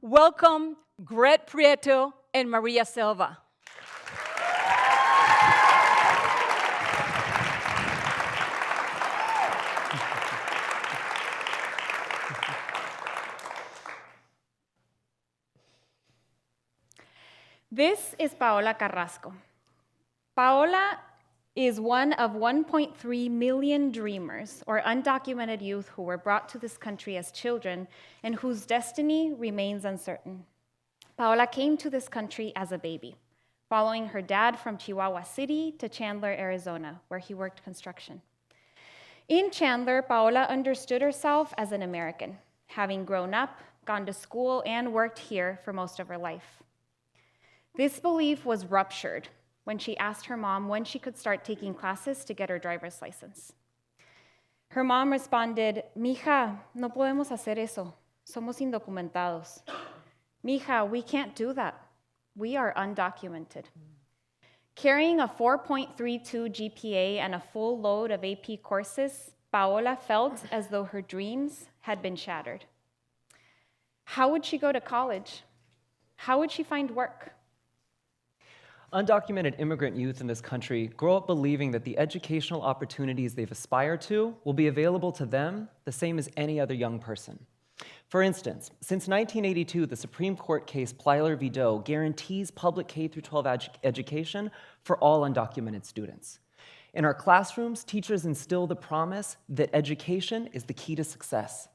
Welcome, Prieto and Maria Silva. This is Paola Carrasco. Paola is one of 1.3 million dreamers, or undocumented youth, who were brought to this country as children and whose destiny remains uncertain. Paola came to this country as a baby, following her dad from Chihuahua City to Chandler, Arizona, where he worked construction. In Chandler, Paola understood herself as an American, having grown up, gone to school, and worked here for most of her life. This belief was ruptured when she asked her mom when she could start taking classes to get her driver's license. Her mom responded, "Mija, no podemos hacer eso. Somos indocumentados." "Mija, we can't do that. We are undocumented." Carrying a 4.32 GPA and a full load of AP courses, Paola felt as though her dreams had been shattered. How would she go to college? How would she find work? Undocumented immigrant youth in this country grow up believing that the educational opportunities they've aspired to will be available to them the same as any other young person. For instance, since 1982, the Supreme Court case Plyler v. Doe guarantees public K-12 education for all undocumented students. In our classrooms, teachers instill the promise that education is the key to success.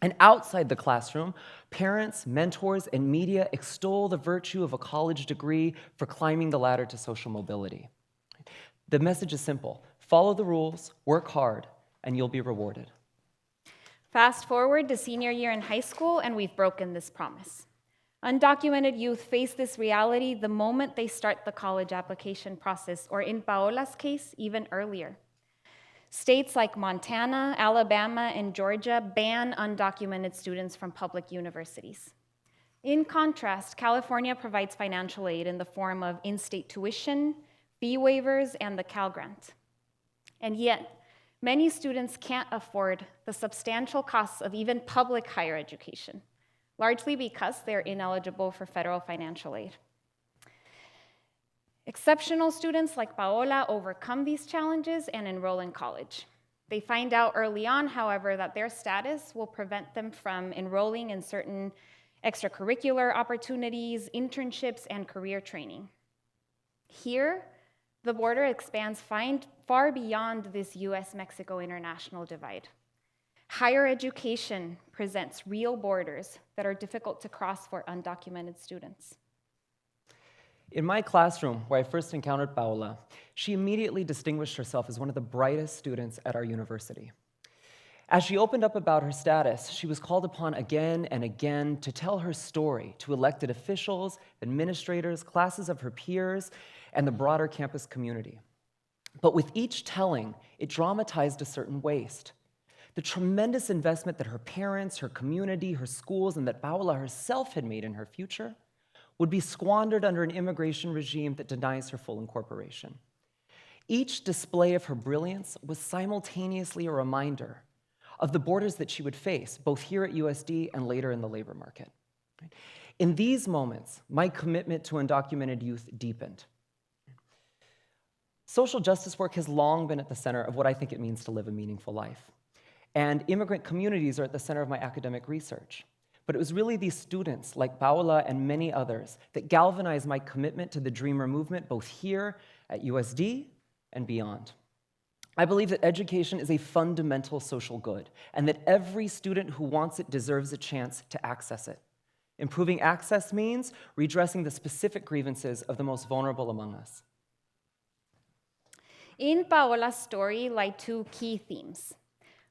And outside the classroom, parents, mentors, and media extol the virtue of a college degree for climbing the ladder to social mobility. The message is simple: follow the rules, work hard, and you'll be rewarded. Fast forward to senior year in high school, and we've broken this promise. Undocumented youth face this reality the moment they start the college application process, or in Paola's case, even earlier. States like Montana, Alabama, and Georgia ban undocumented students from public universities. In contrast, California provides financial aid in the form of in-state tuition, fee waivers, and the Cal Grant. And yet, many students can't afford the substantial costs of even public higher education, largely because they're ineligible for federal financial aid. Exceptional students like Paola overcome these challenges and enroll in college. They find out early on, however, that their status will prevent them from enrolling in certain extracurricular opportunities, internships, and career training. Here, the border expands far beyond this US-Mexico international divide. Higher education presents real borders that are difficult to cross for undocumented students. In my classroom, where I first encountered Paola, she immediately distinguished herself as one of the brightest students at our university. As she opened up about her status, she was called upon again and again to tell her story to elected officials, administrators, classes of her peers, and the broader campus community. But with each telling, it dramatized a certain waste. The tremendous investment that her parents, her community, her schools, and that Paola herself had made in her future would be squandered under an immigration regime that denies her full incorporation. Each display of her brilliance was simultaneously a reminder of the borders that she would face, both here at USD and later in the labor market. In these moments, my commitment to undocumented youth deepened. Social justice work has long been at the center of what I think it means to live a meaningful life. And immigrant communities are at the center of my academic research. But it was really these students, like Paola and many others, that galvanized my commitment to the Dreamer movement, both here at USD and beyond. I believe that education is a fundamental social good, and that every student who wants it deserves a chance to access it. Improving access means redressing the specific grievances of the most vulnerable among us. In Paola's story lie two key themes.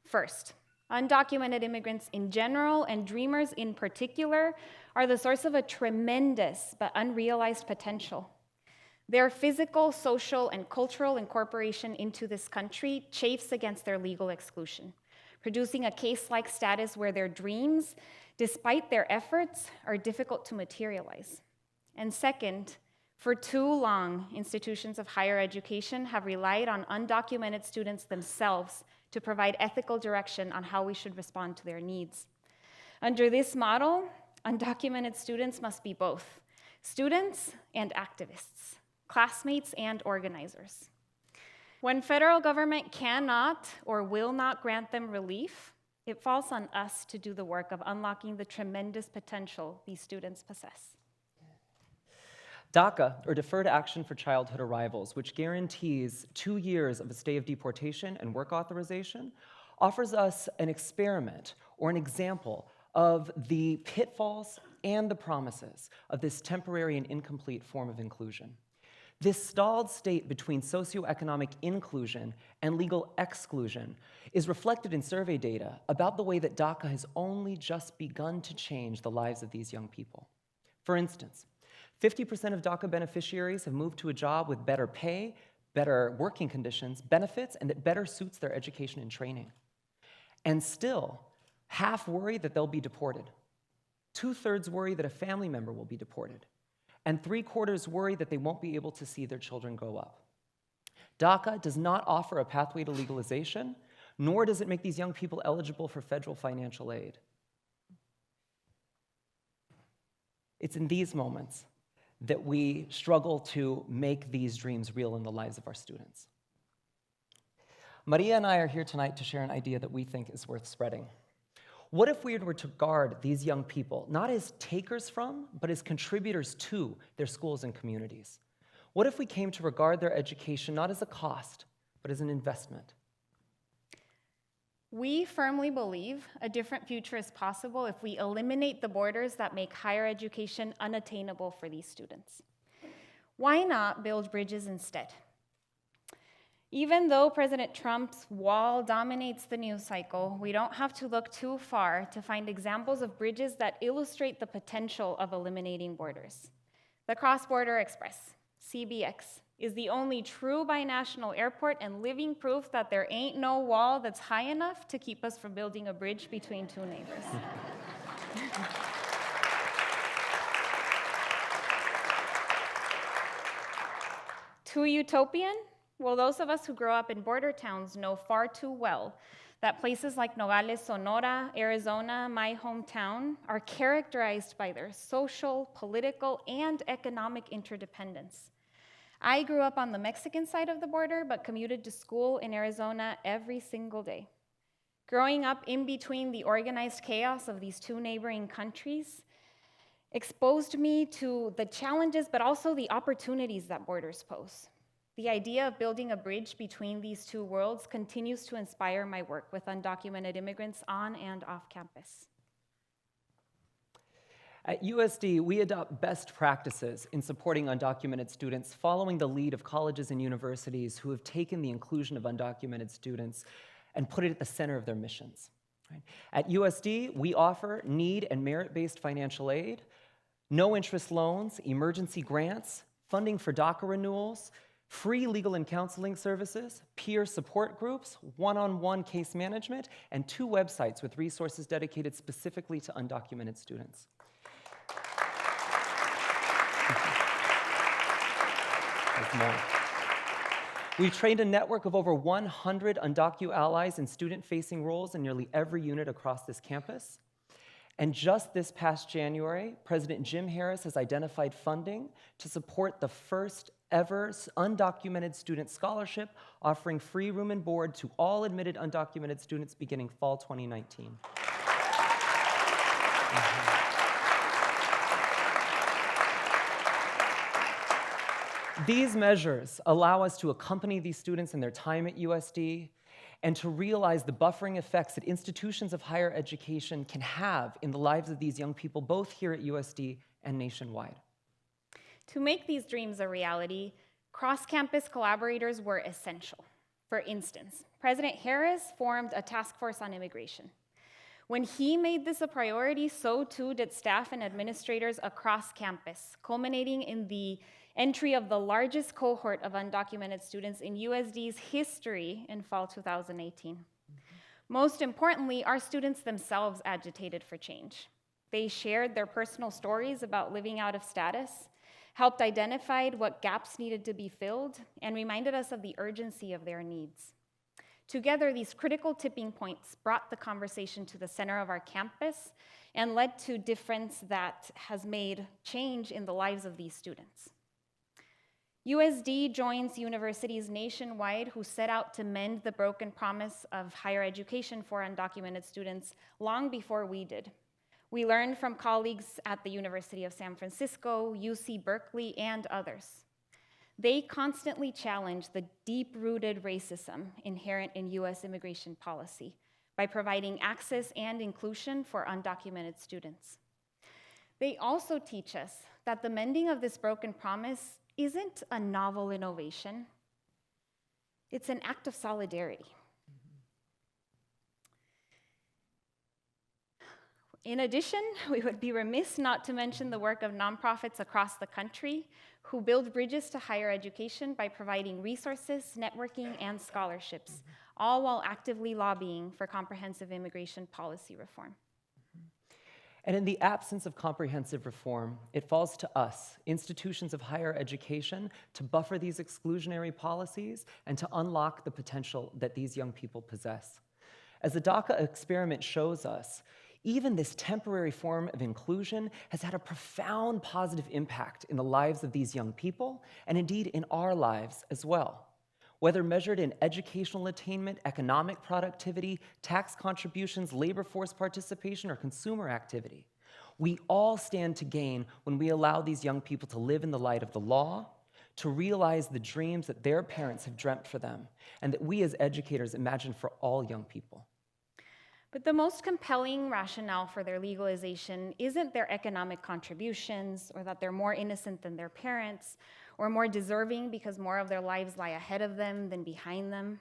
First, undocumented immigrants in general and dreamers in particular are the source of a tremendous but unrealized potential. Their physical, social, and cultural incorporation into this country chafes against their legal exclusion, producing a case-like status where their dreams, despite their efforts, are difficult to materialize. And second, for too long, institutions of higher education have relied on undocumented students themselves to provide ethical direction on how we should respond to their needs. Under this model, undocumented students must be both students and activists, classmates and organizers. When federal government cannot or will not grant them relief, it falls on us to do the work of unlocking the tremendous potential these students possess. DACA, or Deferred Action for Childhood Arrivals, which guarantees 2 years of a stay of deportation and work authorization, offers us an experiment or an example of the pitfalls and the promises of this temporary and incomplete form of inclusion. This stalled state between socioeconomic inclusion and legal exclusion is reflected in survey data about the way that DACA has only just begun to change the lives of these young people. For instance, 50% of DACA beneficiaries have moved to a job with better pay, better working conditions, benefits, and that better suits their education and training. And still, half worry that they'll be deported. 2/3 worry that a family member will be deported. And 3/4 worry that they won't be able to see their children grow up. DACA does not offer a pathway to legalization, nor does it make these young people eligible for federal financial aid. It's in these moments that we struggle to make these dreams real in the lives of our students. Maria and I are here tonight to share an idea that we think is worth spreading. What if we were to regard these young people not as takers from, but as contributors to their schools and communities? What if we came to regard their education not as a cost, but as an investment? We firmly believe a different future is possible if we eliminate the borders that make higher education unattainable for these students. Why not build bridges instead? Even though President Trump's wall dominates the news cycle, we don't have to look too far to find examples of bridges that illustrate the potential of eliminating borders. The Cross-Border Express, CBX, is the only true binational airport and living proof that there ain't no wall that's high enough to keep us from building a bridge between two neighbors. Too utopian? Well, those of us who grow up in border towns know far too well that places like Nogales, Sonora, Arizona, my hometown, are characterized by their social, political, and economic interdependence. I grew up on the Mexican side of the border, but commuted to school in Arizona every single day. Growing up in between the organized chaos of these two neighboring countries exposed me to the challenges, but also the opportunities that borders pose. The idea of building a bridge between these two worlds continues to inspire my work with undocumented immigrants on and off campus. At USD, we adopt best practices in supporting undocumented students following the lead of colleges and universities who have taken the inclusion of undocumented students and put it at the center of their missions. At USD, we offer need and merit-based financial aid, no-interest loans, emergency grants, funding for DACA renewals, free legal and counseling services, peer support groups, one-on-one case management, and 2 websites with resources dedicated specifically to undocumented students. There's more. We've trained a network of over 100 UndocuAllies in student-facing roles in nearly every unit across this campus. And just this past January, President Jim Harris has identified funding to support the first ever undocumented student scholarship, offering free room and board to all admitted undocumented students beginning fall 2019. These measures allow us to accompany these students in their time at USD and to realize the buffering effects that institutions of higher education can have in the lives of these young people, both here at USD and nationwide. To make these dreams a reality, cross-campus collaborators were essential. For instance, President Harris formed a task force on immigration. When he made this a priority, so too did staff and administrators across campus, culminating in the entry of the largest cohort of undocumented students in USD's history in fall 2018. Most importantly, our students themselves agitated for change. They shared their personal stories about living out of status, helped identify what gaps needed to be filled, and reminded us of the urgency of their needs. Together, these critical tipping points brought the conversation to the center of our campus and led to difference that has made change in the lives of these students. USD joins universities nationwide who set out to mend the broken promise of higher education for undocumented students long before we did. We learned from colleagues at the University of San Francisco, UC Berkeley, and others. They constantly challenge the deep-rooted racism inherent in US immigration policy by providing access and inclusion for undocumented students. They also teach us that the mending of this broken promise isn't a novel innovation. It's an act of solidarity. In addition, we would be remiss not to mention the work of nonprofits across the country who build bridges to higher education by providing resources, networking, and scholarships, all while actively lobbying for comprehensive immigration policy reform. And in the absence of comprehensive reform, it falls to us, institutions of higher education, to buffer these exclusionary policies and to unlock the potential that these young people possess. As the DACA experiment shows us, even this temporary form of inclusion has had a profound positive impact in the lives of these young people, and indeed in our lives as well. Whether measured in educational attainment, economic productivity, tax contributions, labor force participation, or consumer activity, we all stand to gain when we allow these young people to live in the light of the law, to realize the dreams that their parents have dreamt for them, and that we as educators imagine for all young people. But the most compelling rationale for their legalization isn't their economic contributions, or that they're more innocent than their parents, or more deserving because more of their lives lie ahead of them than behind them.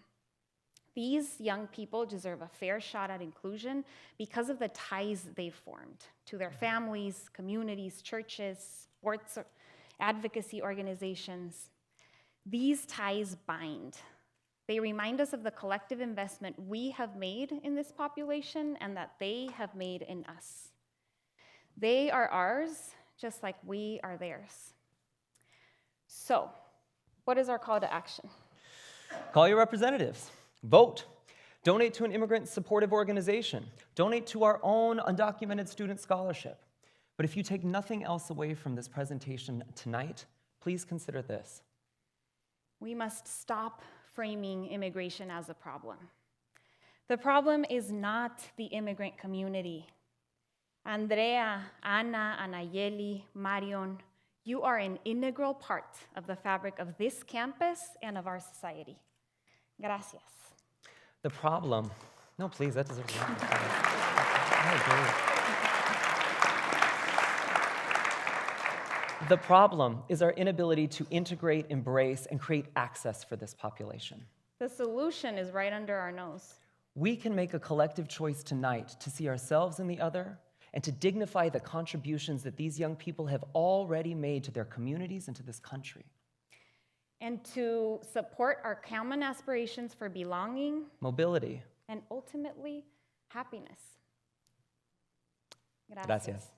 These young people deserve a fair shot at inclusion because of the ties they've formed to their families, communities, churches, sports, advocacy organizations. These ties bind. They remind us of the collective investment we have made in this population and that they have made in us. They are ours, just like we are theirs. So, what is our call to action? Call your representatives. Vote. Donate to an immigrant supportive organization. Donate to our own undocumented student scholarship. But if you take nothing else away from this presentation tonight, please consider this. We must stop framing immigration as a problem. The problem is not the immigrant community. Andrea, Ana, Anayeli, Marion, you are an integral part of the fabric of this campus and of our society. Gracias. The problem, no, please, that deserves a I agree. The problem is our inability to integrate, embrace, and create access for this population. The solution is right under our nose. We can make a collective choice tonight to see ourselves in the other and to dignify the contributions that these young people have already made to their communities and to this country. And to support our common aspirations for belonging, mobility, and ultimately, happiness. Gracias.